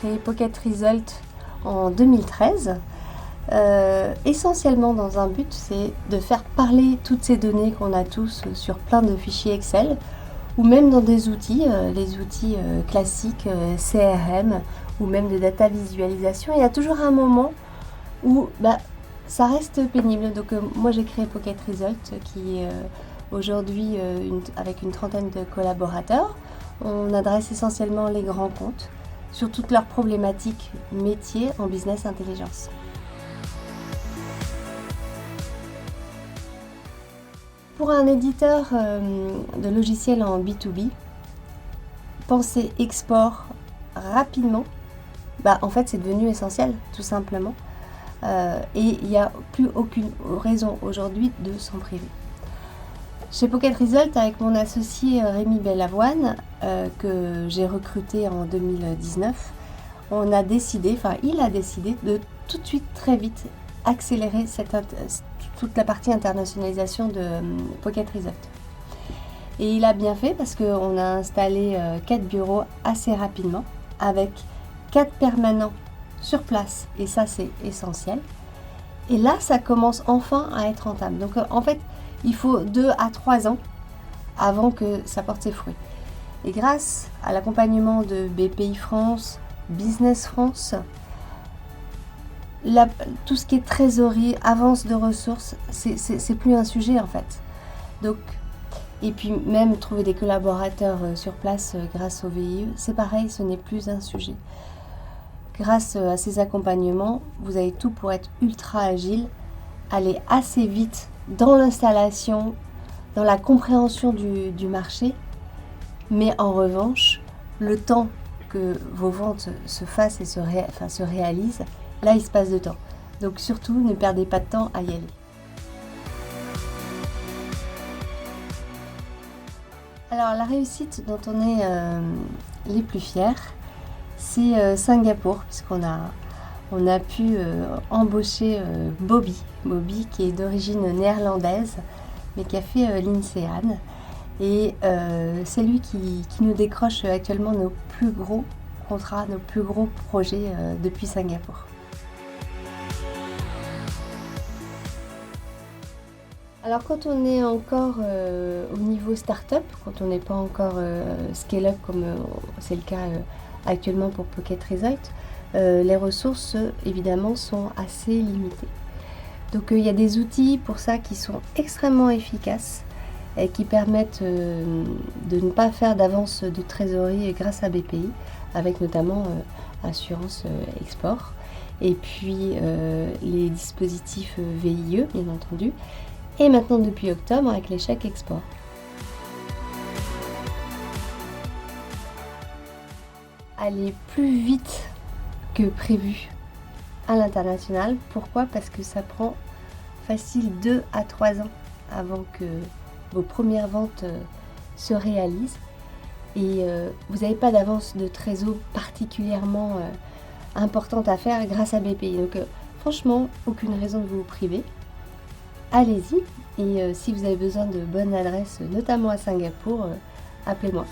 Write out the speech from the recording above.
créé Pocket Result en 2013, essentiellement dans un but, c'est de faire parler toutes ces données qu'on a tous sur plein de fichiers Excel, ou même dans des outils, les outils classiques, CRM, ou même de data visualisation. Il y a toujours un moment où ça reste pénible. Donc moi j'ai créé Pocket Result qui est aujourd'hui avec une trentaine de collaborateurs. On adresse essentiellement les grands comptes sur toutes leurs problématiques métiers en business intelligence. Pour un éditeur de logiciels en B2B, penser export rapidement, en fait c'est devenu essentiel tout simplement. Et il n'y a plus aucune raison aujourd'hui de s'en priver. Chez Pocket Result, avec mon associé Rémi Bellavoine, que j'ai recruté en 2019, il a décidé de tout de suite, très vite, accélérer toute la partie internationalisation de Pocket Result. Et il a bien fait parce qu'on a installé 4 bureaux assez rapidement, avec 4 permanents sur place, et ça c'est essentiel. Et là, ça commence enfin à être rentable. Donc en fait, il faut 2 à 3 ans avant que ça porte ses fruits. Et grâce à l'accompagnement de BPI France, Business France, tout ce qui est trésorerie, avance de ressources, c'est plus un sujet en fait. Donc, et puis même trouver des collaborateurs sur place grâce au VIE, c'est pareil, ce n'est plus un sujet. Grâce à ces accompagnements, vous avez tout pour être ultra agile, aller assez vite dans l'installation, dans la compréhension du marché, mais en revanche, le temps que vos ventes se fassent et se réalisent, là il se passe de temps. Donc surtout, ne perdez pas de temps à y aller. Alors la réussite dont on est les plus fiers, c'est Singapour, puisqu'on a pu embaucher Bobby qui est d'origine néerlandaise, mais qui a fait l'INSEAD. Et c'est lui qui nous décroche actuellement nos plus gros contrats, nos plus gros projets depuis Singapour. Alors quand on est encore au niveau start-up, quand on n'est pas encore scale-up comme c'est le cas actuellement pour Pocket Result, les ressources évidemment sont assez limitées. Donc il y a des outils pour ça qui sont extrêmement efficaces et qui permettent de ne pas faire d'avance de trésorerie grâce à BPI, avec notamment Assurance Export, et puis les dispositifs VIE bien entendu, et maintenant depuis octobre avec les chèques export. Aller plus vite que prévu à l'international. Pourquoi ? Parce que ça prend facile 2 à 3 ans avant que vos premières ventes se réalisent, et vous n'avez pas d'avance de trésor particulièrement importante à faire grâce à BPI. Donc franchement, aucune raison de vous priver. Allez-y, et si vous avez besoin de bonnes adresses, notamment à Singapour, appelez-moi.